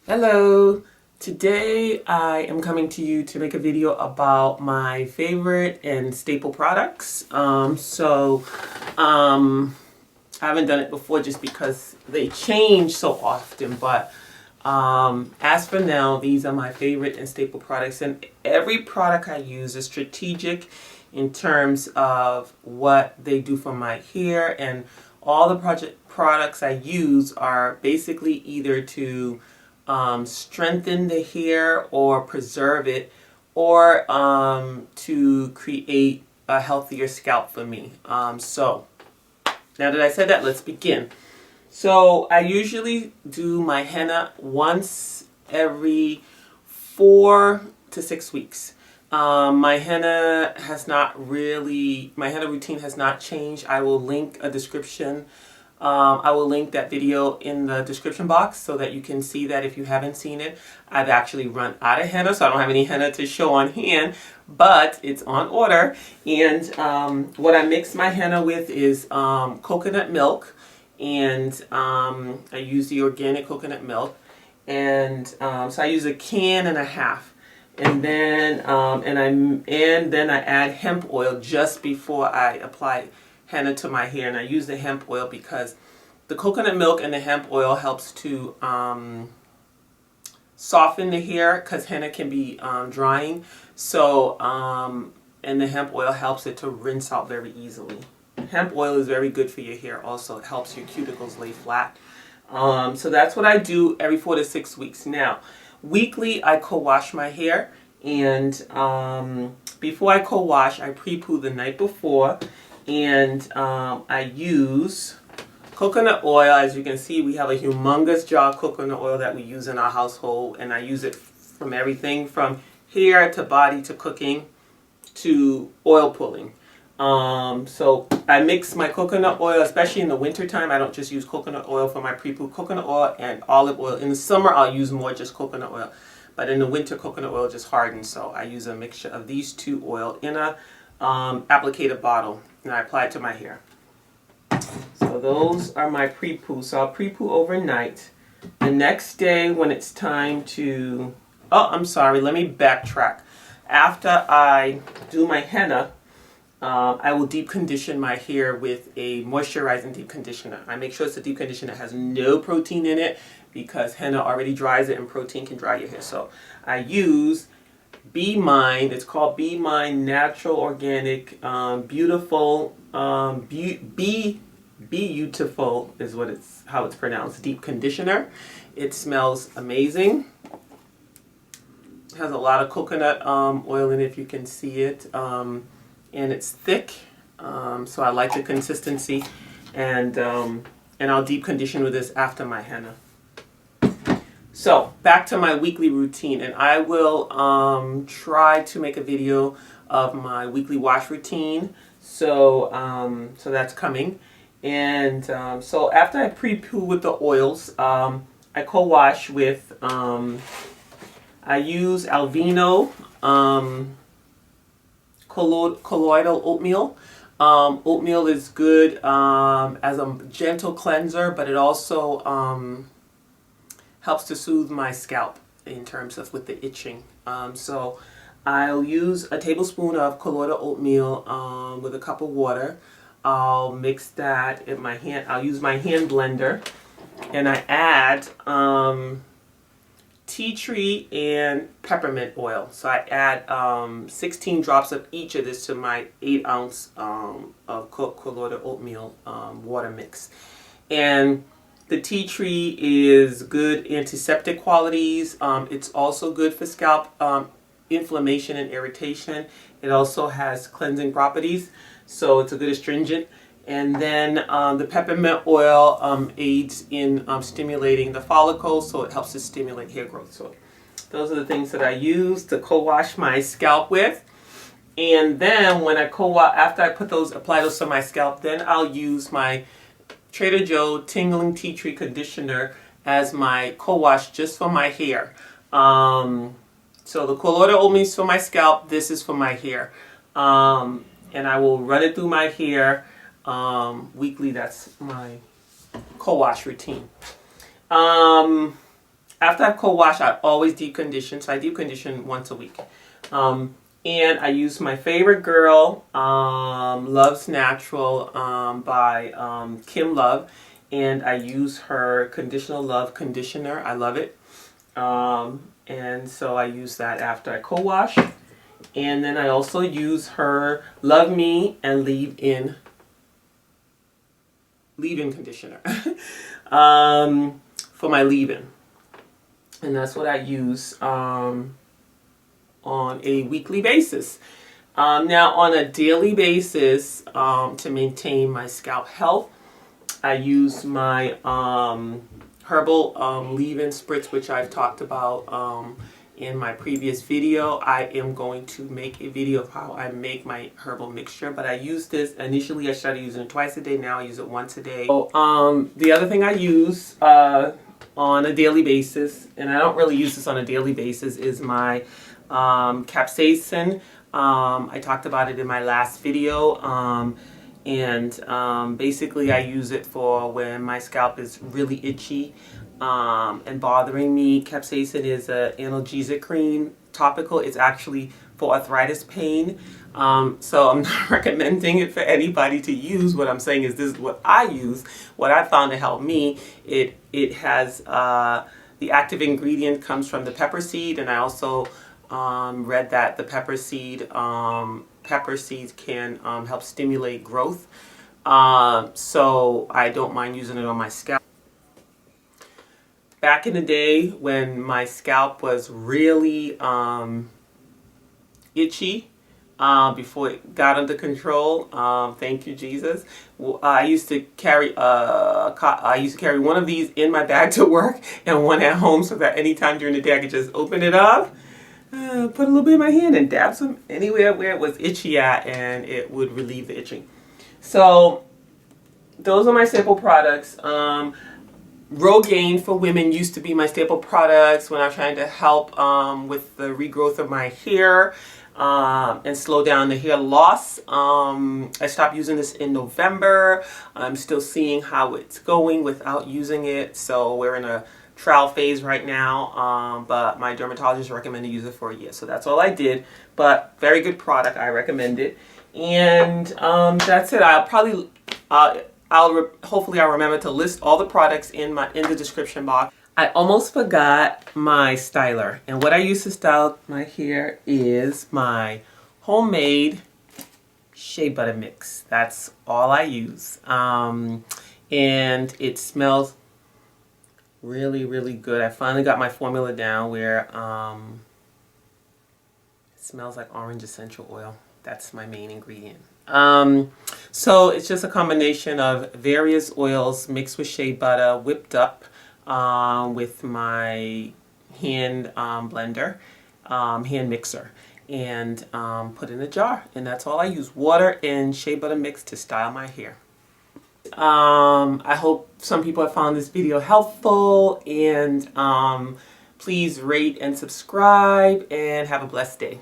Hello! Today I am coming to you to make a video about my favorite and staple products. I haven't done it before just because they change so often, but as for now, these are my favorite and staple products, and every product I use is strategic in terms of what they do for my hair, and all the products I use are basically either to strengthen the hair or preserve it, or to create a healthier scalp for me. So now that I said that, let's begin. So I usually do my henna once every 4 to 6 weeks. My henna routine has not changed. I will link a description. I will link that video in the description box so that you can see that if you haven't seen it. I've actually run out of henna, so I don't have any henna to show on hand, but it's on order. And what I mix my henna with is coconut milk, and I use the organic coconut milk, and so I use 1.5 cans. And then I add hemp oil just before I apply henna to my hair, and I use the hemp oil because the coconut milk and the hemp oil helps to soften the hair, because henna can be drying. So and the hemp oil helps it to rinse out very easily. Hemp oil is very good for your hair also. It helps your cuticles lay flat. So that's what I do every 4 to 6 weeks. Now, weekly I co-wash my hair, and before I co-wash, I pre-poo the night before, and I use coconut oil. As you can see, we have a humongous jar of coconut oil that we use in our household, and I use it from everything from hair to body to cooking to oil pulling. So I mix my coconut oil, especially in the winter time. I don't just use coconut oil for my pre-poo. Coconut oil and olive oil. In the summer, I'll use more just coconut oil, but in the winter, coconut oil just hardens. So I use a mixture of these two oil in a applicator bottle, and I apply it to my hair. So those are my pre-poo. So I'll pre-poo overnight. The next day, when it's time to, I'm sorry, let me backtrack. After I do my henna, I will deep condition my hair with a moisturizing deep conditioner. I make sure it's a deep conditioner that has no protein in it, because henna already dries it and protein can dry your hair. So I use Bee-u-ti-ful. It's called Bee-u-ti-ful Natural Organic Beautiful Bee-u-ti-ful is how it's pronounced. Deep conditioner. It smells amazing. It has a lot of coconut oil in it, if you can see it. And it's thick, so I like the consistency, and I'll deep condition with this after my henna. So back to my weekly routine, and I will try to make a video of my weekly wash routine. So that's coming, and so after I pre-poo with the oils, I co-wash with I use Alvino Colloidal oatmeal. Oatmeal is good as a gentle cleanser, but it also helps to soothe my scalp in terms of with the itching. So I'll use a tablespoon of colloidal oatmeal with a cup of water. I'll mix that in my hand. I'll use my hand blender, and I add tea tree and peppermint oil. So I add 16 drops of each of this to my 8 ounce of colloidal oatmeal water mix. And the tea tree is good antiseptic qualities. It's also good for scalp inflammation and irritation. It also has cleansing properties, so it's a good astringent. And then the peppermint oil aids in stimulating the follicles, so it helps to stimulate hair growth. So those are the things that I use to co-wash my scalp with. And then when after I apply those to my scalp, then I'll use my Trader Joe Tingling Tea Tree Conditioner as my co-wash just for my hair. So the colloidal oatmeal is for my scalp. This is for my hair. And I will run it through my hair weekly. That's my co-wash routine. after I co-wash, I always deep condition. So I deep condition once a week. And I use my favorite girl, Love's Natural by Kim Love. And I use her Conditional Love Conditioner. I love it. And so I use that after I co-wash. And then I also use her Love Me and Leave-In conditioner for my leave-in. And that's what I use on a weekly basis. Now on a daily basis, to maintain my scalp health, I use my Herbal leave-in spritz, which I've talked about in my previous video. I am going to make a video of how I make my herbal mixture, but I use this. Initially I started using it twice a day. Now I use it once a day. So, the other thing I use on a daily basis, and I don't really use this on a daily basis, is my Capsaicin. I talked about it in my last video. Basically I use it for when my scalp is really itchy and bothering me. Capsaicin is an analgesic cream, topical. It's actually for arthritis pain. So I'm not recommending it for anybody to use. What I'm saying is this is what I use, what I found to help me. It has the active ingredient comes from the pepper seed, and I also read that the pepper seeds can help stimulate growth. So I don't mind using it on my scalp. Back in the day when my scalp was really itchy, before it got under control, thank you Jesus, I used to carry one of these in my bag to work and one at home, so that anytime during the day I could just open it up, put a little bit in my hand and dab some anywhere where it was itchy at, and it would relieve the itching. So those are my staple products. Rogaine for women used to be my staple products when I was trying to help with the regrowth of my hair and slow down the hair loss. I stopped using this in November. I'm still seeing how it's going without using it, so we're in a trial phase right now, but my dermatologist recommended use it for a year, so that's all I did. But very good product, I recommend it. And that's it. Hopefully I'll remember to list all the products in the description box. I almost forgot my styler, and what I use to style my hair is my homemade shea butter mix. That's all I use, and it smells really, really good. I finally got my formula down where it smells like orange essential oil. That's my main ingredient. So it's just a combination of various oils mixed with shea butter, whipped up with my hand blender, hand mixer, and put in a jar. And that's all I use. Water and shea butter mix to style my hair. I hope some people have found this video helpful, and please rate and subscribe, and have a blessed day.